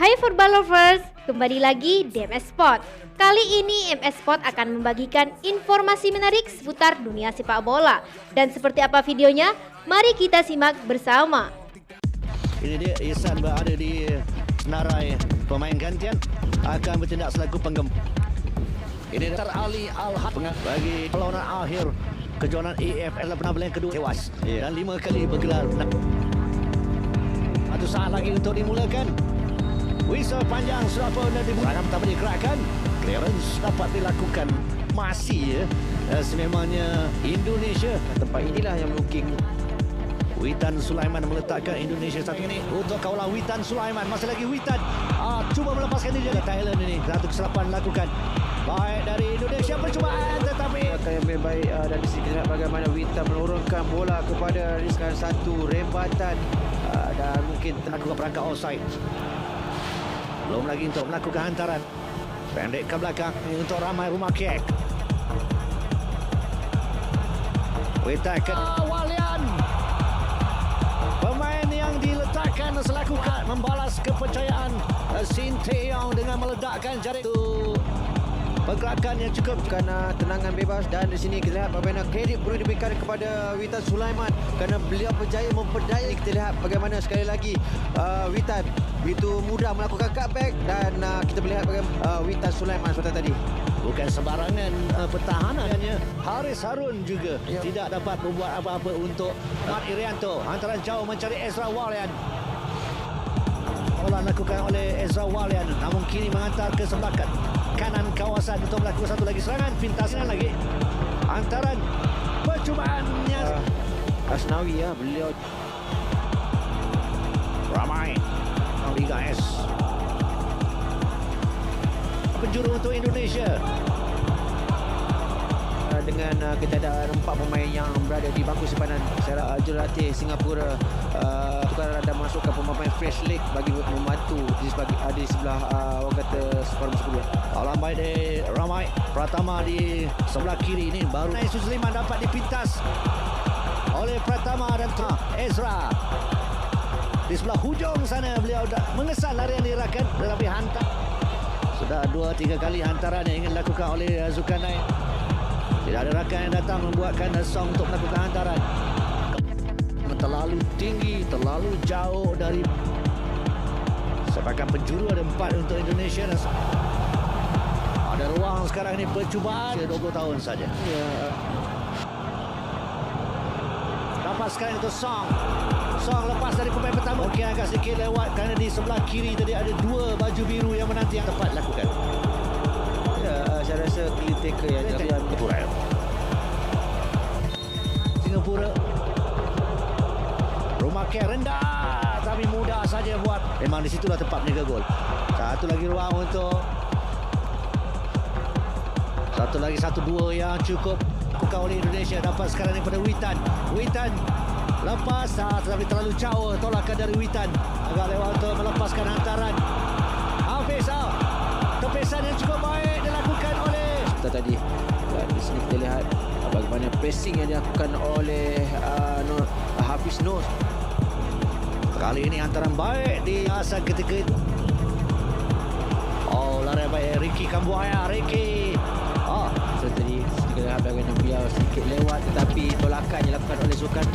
Hai football lovers, kembali lagi di MS Sport. Kali ini MS Sport akan membagikan informasi menarik seputar dunia sepak bola. Dan seperti apa videonya? Mari kita simak bersama. Ini dia Ihsan berada di senarai pemain gantian akan bertindak selaku penggem. Ini Dr. Ali Al-Had bagi perlawanan akhir kejohanan AFL penampilan yang kedua tewas dan 5 kali bergelar. Satu saat lagi untuk dimulakan. Whistle panjang sudah pun dimulakan, pertama digerakkan. Clearance dapat dilakukan. Masih sememangnya Indonesia. Tempat inilah yang meluking. Witan Sulaiman meletakkan Indonesia saat ini untuk kawalan Witan Sulaiman. Masih lagi Witan cuba melepaskan diri dari Thailand ini. Satu kesilapan dilakukan. Baik dari Indonesia percubaan tetapi Akan yang lebih baik dari sini kita lihat bagaimana Witan menurunkan bola kepada riskan satu rembatan dan mungkin melakukan perangkap offside. Belum lagi untuk melakukan hantaran. Pendek ke belakang ini untuk ramai rumah kek. Witan ke Walian. Pemain yang diletakkan selaku membalas kepercayaan Sinteyong dengan meledakkan jari itu. Pergerakan yang cukup kerana tenangan bebas dan di sini kita lihat bagaimana kredit perlu diberikan kepada Witan Sulaiman kerana beliau berjaya memperdaya. Kita lihat bagaimana sekali lagi Witan begitu mudah melakukan cutback dan kita melihat bagaimana Witan Sulaiman seperti tadi. Bukan sembarangan pertahanannya. Haris Harun juga tidak dapat membuat apa-apa untuk Mat Irianto. Hantaran jauh mencari Ezra Walian. Bola dilakukan oleh Ezra Walian, namun kini mengantar ke sebelah kanan kawasan untuk melakukan satu lagi serangan. Pintasan lagi. Hantaran percubaannya. Asnawi beliau ramai. Liga S. Penjuru untuk Indonesia. Dengan kita ada 4 pemain yang berada di bangku simpanan. Saya jurulatih Singapura tukar ada masukkan pemain fresh leg bagi membantu di sebelah orang kata separuh musuh. Alam baik dari Ramai Pratama di sebelah kiri ini baru Yesus Liman dapat dipintas oleh Pratama dan Ezra. Di sebelah hujung sana beliau dah mengesan larian dirakan tetapi hantar. Sudah 2-3 kali hantaran yang ingin dilakukan oleh Zulkarnain. Tidak ada rakan yang datang membuatkan song untuk melakukan hantaran. Terlalu tinggi, terlalu jauh dari sepakan penjuru. Ada 4 untuk Indonesia. Ada ruang sekarang ini percubaan 20 tahun saja. Dapat sekarang itu Song. Song lepas dari pemain pertama. Mungkin agak sedikit lewat kerana di sebelah kiri tadi ada 2 baju biru yang menanti yang tepat lakukan. Saya rasa clean taker yang diambil. Singapura. Rumah kek rendah tapi mudah saja buat. Memang di situlah tempat menjaga gol. Satu lagi ruang untuk satu lagi 1-2 yang cukup bukan oleh Indonesia. Dapat sekarang daripada Witan. Witan lepas tetapi terlalu jauh tolakan dari Witan. Agak lewat untuk melepaskan hantaran. Hafiz tepisan yang cukup baik dilakukan oleh Tadi di sini kita lihat bagaimana pressing yang dilakukan oleh Hafiz Nur. Kali ini hantaran baik di asal ketika itu. Lari baik Ricky Kambuaya. Ricky So tadi kita lihat bagaimana beliau sedikit lewat tetapi tolakan dilakukan oleh Zulkan.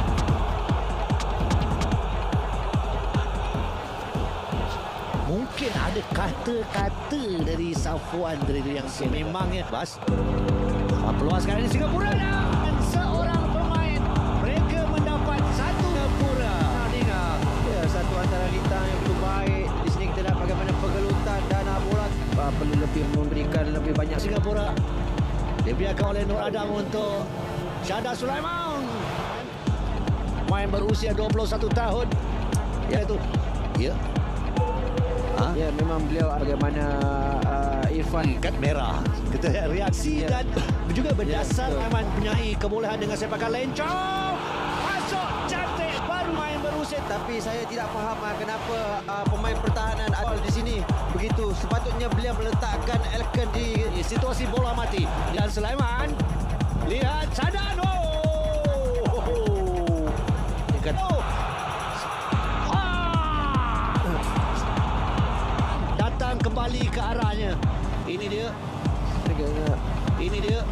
Mungkin ada kata-kata dari Safwan dari yang sememangnya bas. Peluang sekarang di Singapura dan seorang pemain mereka mendapat satu Singapura. Satu antara lintang yang begitu baik. Di sini kita lihat bagaimana pergelutan dan bola perlu lebih memberikan lebih banyak. Singapura dibiarkan oleh Nur Adam untuk Syahda Sulaiman. Main berusia 21 tahun. Iaitu Ya memang beliau bagaimana Irfan kad merah. Kita lihat reaksi dan juga berdasar memang punyai kebolehan dengan sepakan lencong. Masuk cantik baru main berusia. Tapi saya tidak faham kenapa pemain pertahanan ada di sini begitu. Sepatutnya beliau meletakkan elegan di situasi bola mati. Dan Sulaiman lihat Sadan. kembali ke arahnya. Ini dia. Ini dia.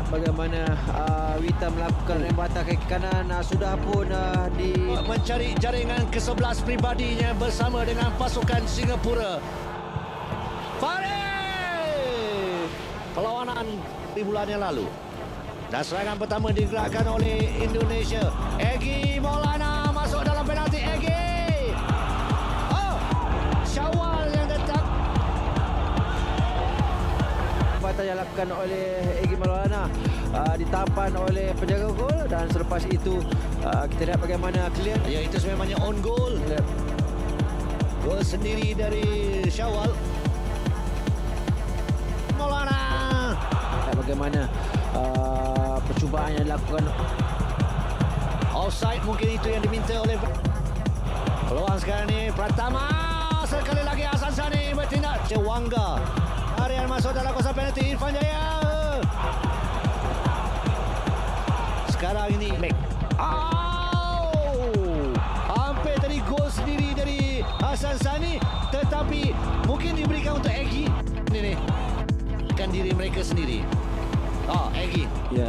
Bagaimana Wita melakukan rembatan kaki kanan, sudah pun mencari jaringan ke-11 pribadinya bersama dengan pasukan Singapura. Farid! Perlawanan di bulan yang lalu. Dan serangan pertama digerakkan oleh Indonesia. Egy Maulana masuk dalam penalti. Egy! Oh! Syawal yang datang. rembatan yang dilakukan oleh Egy Maulana ditampan oleh penjaga gol, dan selepas itu kita lihat bagaimana clear. Ya, itu sebenarnya on goal. Gol sendiri dari Syawal. Maulana. Bagaimana percubaan yang dilakukan. Offside mungkin itu yang diminta oleh. Peluang sekarang ni Pratama. Sekali lagi Hasan Sani bertindak. Cewangga. Arian masuk dalam kawasan penalti. Irfan Jaya. Sekarang ini Mek. Hampir tadi gol sendiri dari Hasan Sani, tetapi mungkin diberikan untuk Egy. Ini kan diri mereka sendiri. Egy. Ya,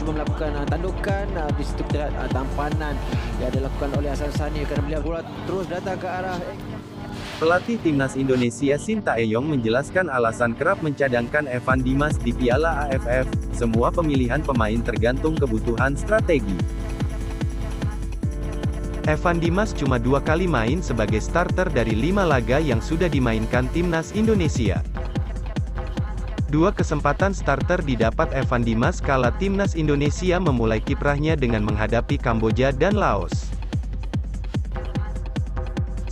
cuma melakukan tandukan. Di situ kita lihat tampanan yang dilakukan oleh Hasan Sani kerana beliau bola terus datang ke arah Pelatih Timnas Indonesia Sintayong menjelaskan alasan kerap mencadangkan Evan Dimas di Piala AFF. Semua pemilihan pemain tergantung kebutuhan strategi. Evan Dimas cuma 2 kali main sebagai starter dari 5 laga yang sudah dimainkan Timnas Indonesia. 2 kesempatan starter didapat Evan Dimas kala Timnas Indonesia memulai kiprahnya dengan menghadapi Kamboja dan Laos.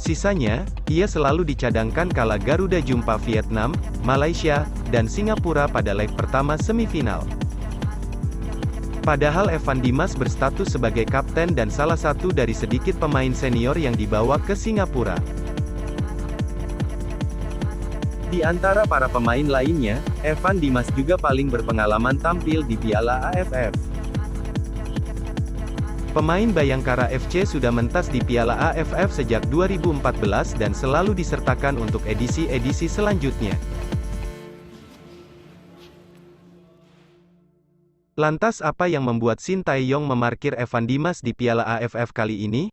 Sisanya, ia selalu dicadangkan kala Garuda jumpa Vietnam, Malaysia, dan Singapura pada leg pertama semifinal. Padahal Evan Dimas berstatus sebagai kapten dan salah satu dari sedikit pemain senior yang dibawa ke Singapura. Di antara para pemain lainnya, Evan Dimas juga paling berpengalaman tampil di Piala AFF. Pemain Bayangkara FC sudah mentas di Piala AFF sejak 2014 dan selalu disertakan untuk edisi-edisi selanjutnya. Lantas apa yang membuat Sintayong memarkir Evan Dimas di Piala AFF kali ini?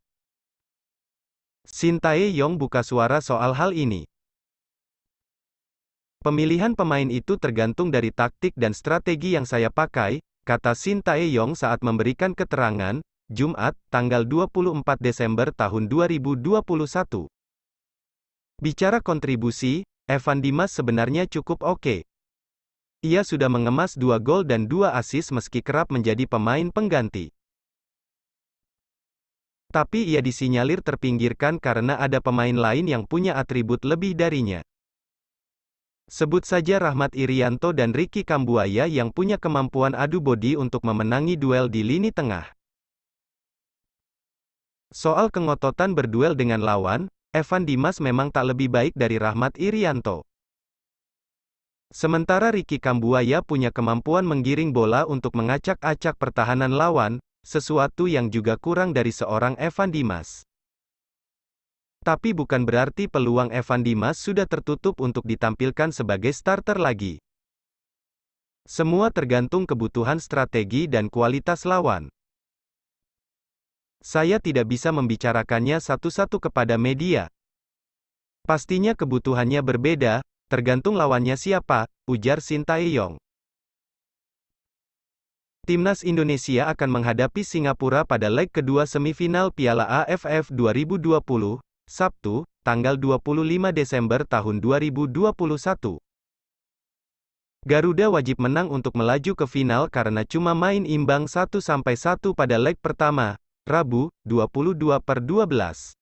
Sintayong buka suara soal hal ini. Pemilihan pemain itu tergantung dari taktik dan strategi yang saya pakai, kata Sintayong saat memberikan keterangan, Jumat, tanggal 24 Desember tahun 2021. Bicara kontribusi, Evan Dimas sebenarnya cukup oke. Ia sudah mengemas 2 gol dan 2 assist meski kerap menjadi pemain pengganti. Tapi ia disinyalir terpinggirkan karena ada pemain lain yang punya atribut lebih darinya. Sebut saja Rahmat Irianto dan Ricky Kambuaya yang punya kemampuan adu bodi untuk memenangi duel di lini tengah. Soal kengototan berduel dengan lawan, Evan Dimas memang tak lebih baik dari Rahmat Irianto. Sementara Ricky Kambuaya punya kemampuan menggiring bola untuk mengacak-acak pertahanan lawan, sesuatu yang juga kurang dari seorang Evan Dimas. Tapi bukan berarti peluang Evan Dimas sudah tertutup untuk ditampilkan sebagai starter lagi. Semua tergantung kebutuhan strategi dan kualitas lawan. Saya tidak bisa membicarakannya satu-satu kepada media. Pastinya kebutuhannya berbeda, tergantung lawannya siapa, ujar Sintayong. Timnas Indonesia akan menghadapi Singapura pada leg kedua semifinal Piala AFF 2020, Sabtu, tanggal 25 Desember tahun 2021. Garuda wajib menang untuk melaju ke final karena cuma main imbang 1-1 pada leg pertama, Rabu, 22/12.